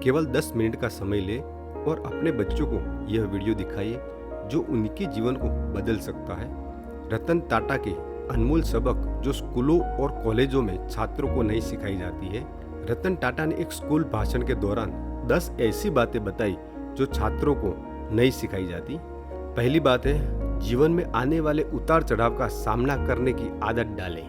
केवल 10 मिनट का समय ले और अपने बच्चों को यह वीडियो दिखाइए जो उनके जीवन को बदल सकता है। रतन टाटा के अनमोल सबक जो स्कूलों और कॉलेजों में छात्रों को नहीं सिखाई जाती है। रतन टाटा ने एक स्कूल भाषण के दौरान 10 ऐसी बातें बताई जो छात्रों को नहीं सिखाई जाती। पहली बात है, जीवन में आने वाले उतार चढ़ाव का सामना करने की आदत डालें।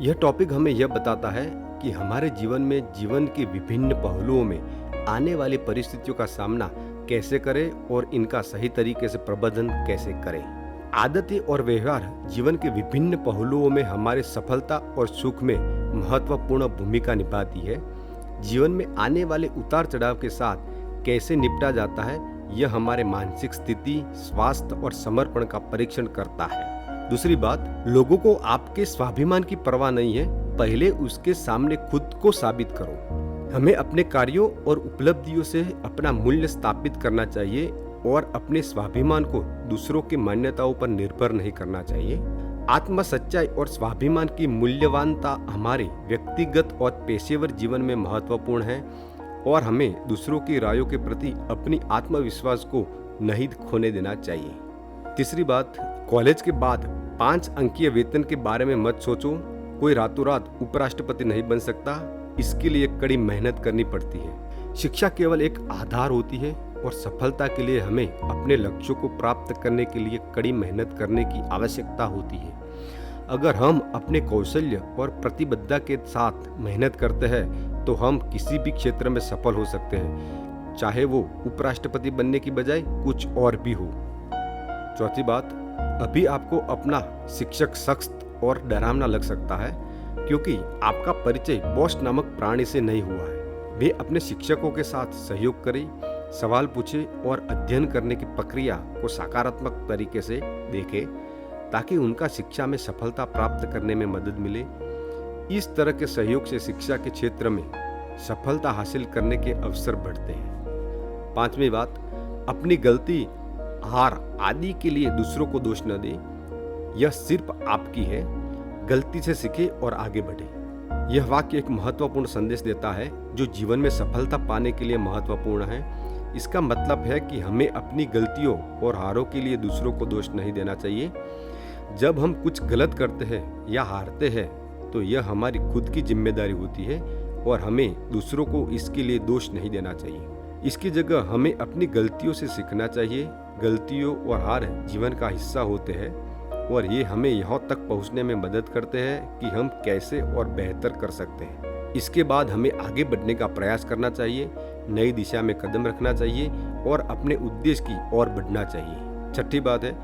यह टॉपिक हमें यह बताता है कि हमारे जीवन में जीवन के विभिन्न पहलुओं में आने वाली परिस्थितियों का सामना कैसे करें और इनका सही तरीके से प्रबंधन कैसे करें। आदतें और व्यवहार जीवन के विभिन्न पहलुओं में हमारे सफलता और सुख में महत्वपूर्ण भूमिका निभाती है। जीवन में आने वाले उतार चढ़ाव के साथ कैसे निपटा जाता है, यह हमारे मानसिक स्थिति, स्वास्थ्य और समर्पण का परीक्षण करता है। दूसरी बात, लोगों को आपके स्वाभिमान की परवाह नहीं है, पहले उसके सामने खुद को साबित करो। हमें अपने कार्यों और उपलब्धियों से अपना मूल्य स्थापित करना चाहिए और अपने स्वाभिमान को दूसरों की मान्यताओं पर निर्भर नहीं करना चाहिए। आत्म सच्चाई और स्वाभिमान की मूल्यवानता हमारे व्यक्तिगत और पेशेवर जीवन में महत्वपूर्ण है और हमें दूसरों की रायों के प्रति अपनी आत्मविश्वास को नहीं खोने देना चाहिए। तीसरी बात, कॉलेज के बाद 5 अंकीय वेतन के बारे में मत सोचो। कोई रातों रात उपराष्ट्रपति नहीं बन सकता, इसके लिए कड़ी मेहनत करनी पड़ती है। शिक्षा केवल एक आधार होती है और सफलता के लिए हमें अपने लक्ष्यों को प्राप्त करने के लिए कड़ी मेहनत करने की आवश्यकता होती है। अगर हम अपने कौशल्य और प्रतिबद्धता के साथ मेहनत करते हैं तो हम किसी भी क्षेत्र में सफल हो सकते हैं, चाहे वो उपराष्ट्रपति बनने की बजाय कुछ और भी हो। चौथी बात, अभी आपको अपना शिक्षक सख्त और डरावना लग सकता है क्योंकि आपका परिचय बॉस नामक प्राणी से नहीं हुआ है। वे अपने शिक्षकों के साथ सहयोग करें, सवाल पूछे और अध्ययन करने की प्रक्रिया को सकारात्मक तरीके से देखें ताकि उनका शिक्षा में सफलता प्राप्त करने में मदद मिले। इस तरह के सहयोग से शिक्षा के क्षेत्र में सफलता हासिल करने के अवसर बढ़ते हैं। पांचवी बात, अपनी गलती, हार आदि के लिए दूसरों को दोष न दें, यह सिर्फ आपकी है। गलती से सीखें और आगे बढ़ें। यह वाक्य एक महत्वपूर्ण संदेश देता है जो जीवन में सफलता पाने के लिए महत्वपूर्ण है। इसका मतलब है कि हमें अपनी गलतियों और हारों के लिए दूसरों को दोष नहीं देना चाहिए। जब हम कुछ गलत करते हैं या हारते हैं तो यह हमारी खुद की जिम्मेदारी होती है और हमें दूसरों को इसके लिए दोष नहीं देना चाहिए। इसकी जगह हमें अपनी गलतियों से सीखना चाहिए। गलतियों और हार जीवन का हिस्सा होते हैं और ये हमें यहाँ तक पहुँचने में मदद करते हैं कि हम कैसे और बेहतर कर सकते हैं। इसके बाद हमें आगे बढ़ने का प्रयास करना चाहिए, नई दिशा में कदम रखना चाहिए और अपने उद्देश्य की ओर बढ़ना चाहिए। छठी बात है,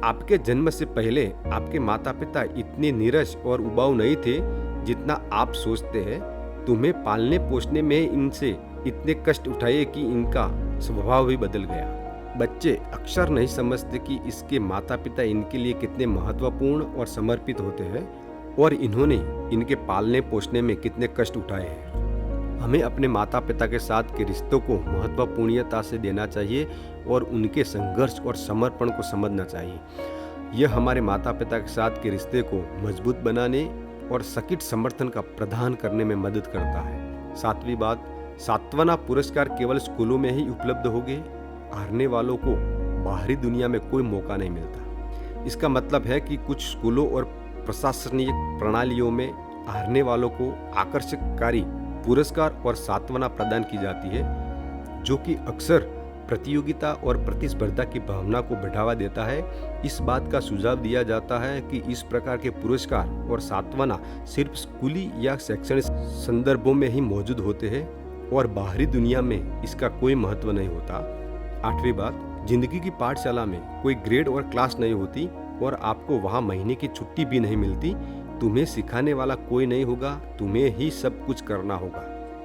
आपके जन्म से पहले आपके माता पिता इतने नीरस और उबाऊ नहीं थे जितना आप सोचते हैं। तुम्हें पालने पोसने में इनसे इतने कष्ट उठाए कि इनका स्वभाव भी बदल गया। बच्चे अक्सर नहीं समझते कि इसके माता पिता इनके लिए कितने महत्वपूर्ण और समर्पित होते हैं और इन्होंने इनके पालने पोसने में कितने कष्ट उठाए हैं। हमें अपने माता पिता के साथ के रिश्तों को महत्वपूर्णता से देना चाहिए और उनके संघर्ष और समर्पण को समझना चाहिए। यह हमारे माता पिता के साथ के रिश्ते को मजबूत बनाने और सकिट समर्थन का प्रदान करने में मदद करता है। सातवीं बात, सांत्वना पुरस्कार केवल स्कूलों में ही उपलब्ध होंगे। हारने वालों को बाहरी दुनिया में कोई मौका नहीं मिलता। इसका मतलब है कि कुछ स्कूलों और प्रशासनिक प्रणालियों में हारने वालों को आकर्षककारी पुरस्कार और सांत्वना प्रदान की जाती है, जो कि अक्सर प्रतियोगिता और प्रतिस्पर्धा की भावना को बढ़ावा देता है। इस बात का सुझाव दिया जाता है कि इस प्रकार के पुरस्कार और सांत्वना सिर्फ स्कूली या शैक्षणिक संदर्भों में ही मौजूद होते हैं और बाहरी दुनिया में इसका कोई महत्व नहीं होता। आठवीं बात, जिंदगी की पाठशाला में कोई ग्रेड और क्लास नहीं होती और आपको वहाँ महीने की छुट्टी भी नहीं मिलती। तुम्हें सिखाने वाला कोई नहीं होगा, तुम्हें ही सब कुछ करना होगा।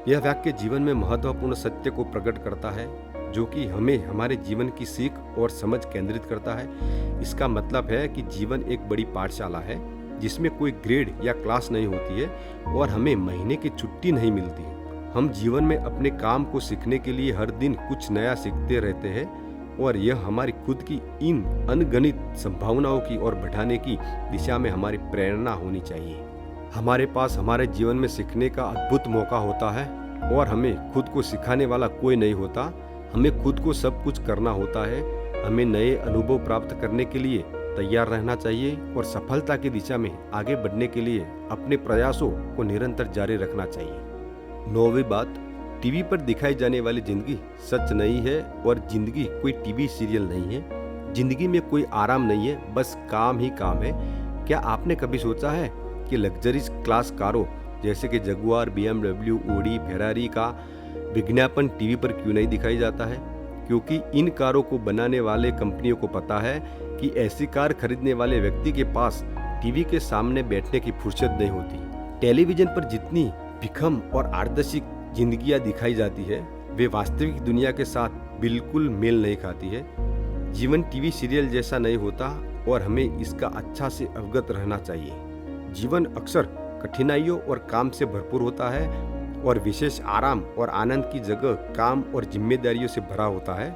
यह वाक्य जीवन में महत्वपूर्ण सत्य को प्रकट करता है जो कि हमें हमारे जीवन की सीख और समझ केंद्रित करता है। इसका मतलब है कि जीवन एक बड़ी पाठशाला है जिसमें कोई ग्रेड या क्लास नहीं होती है और हमें महीने की छुट्टी नहीं मिलती। हम जीवन में अपने काम को सीखने के लिए हर दिन कुछ नया सीखते रहते हैं और यह हमारी खुद की इन अनगणित संभावनाओं की ओर बढ़ाने की दिशा में हमारी प्रेरणा होनी चाहिए। हमारे पास हमारे जीवन में सीखने का अद्भुत मौका होता है और हमें खुद को सिखाने वाला कोई नहीं होता। हमें खुद को सब कुछ करना होता है। हमें नए अनुभव प्राप्त करने के लिए तैयार रहना चाहिए और सफलता की दिशा में आगे बढ़ने के लिए अपने प्रयासों को निरंतर जारी रखना चाहिए। 9वीं बात, टीवी पर दिखाई जाने वाली जिंदगी सच नहीं है और जिंदगी कोई टीवी सीरियल नहीं है। जिंदगी में कोई आराम नहीं है, बस काम ही काम है। क्या आपने कभी सोचा है कि लग्जरीज क्लास कारों जैसे कि जगुआर, BMW, ऑडी, फेरारी का विज्ञापन टीवी पर क्यों नहीं दिखाई जाता है? क्योंकि इन कारों को बनाने वाले कंपनियों को पता है कि ऐसी कार खरीदने वाले व्यक्ति के पास टीवी के सामने बैठने की फुर्सत नहीं होती। टेलीविजन पर जितनी भीखम और आदर्शिक जिंदगियां दिखाई जाती है वे वास्तविक दुनिया के साथ बिल्कुल मेल नहीं खाती है। जीवन टीवी सीरियल जैसा नहीं होता और हमें इसका अच्छा से अवगत रहना चाहिए। जीवन अक्सर कठिनाइयों और काम से भरपूर होता है और विशेष आराम और आनंद की जगह काम और जिम्मेदारियों से भरा होता है।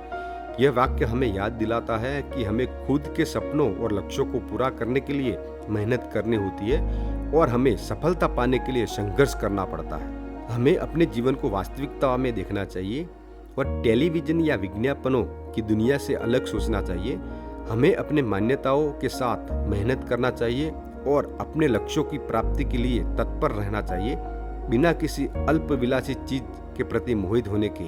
यह वाक्य हमें याद दिलाता है कि हमें खुद के सपनों और लक्ष्यों को पूरा करने के लिए मेहनत करनी होती है और हमें सफलता पाने के लिए संघर्ष करना पड़ता है। हमें अपने जीवन को वास्तविकता में देखना चाहिए और टेलीविजन या विज्ञापनों की दुनिया से अलग सोचना चाहिए। हमें अपने मान्यताओं के साथ मेहनत करना चाहिए और अपने लक्ष्यों की प्राप्ति के लिए तत्पर रहना चाहिए, बिना किसी अल्पविलासी चीज के प्रति मोहित होने के।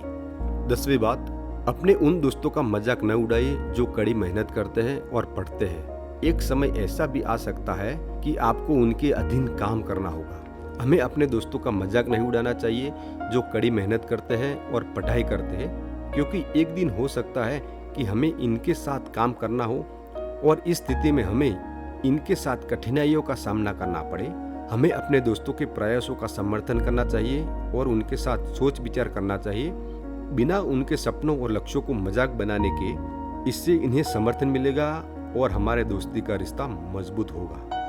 10वीं बात, अपने उन दोस्तों का मजाक न उड़ाइए जो कड़ी मेहनत करते हैं और पढ़ते हैं। एक समय ऐसा भी आ सकता है कि आपको उनके अधीन काम करना होगा। हमें अपने दोस्तों का मजाक नहीं उड़ाना चाहिए जो कड़ी मेहनत करते हैं और पढ़ाई करते हैं, क्योंकि एक दिन हो सकता है कि हमें इनके साथ काम करना हो और इस स्थिति में हमें इनके साथ कठिनाइयों का सामना करना पड़े। हमें अपने दोस्तों के प्रयासों का समर्थन करना चाहिए और उनके साथ सोच विचार करना चाहिए, बिना उनके सपनों और लक्ष्यों को मजाक बनाने के। इससे इन्हें समर्थन मिलेगा और हमारे दोस्ती का रिश्ता मजबूत होगा।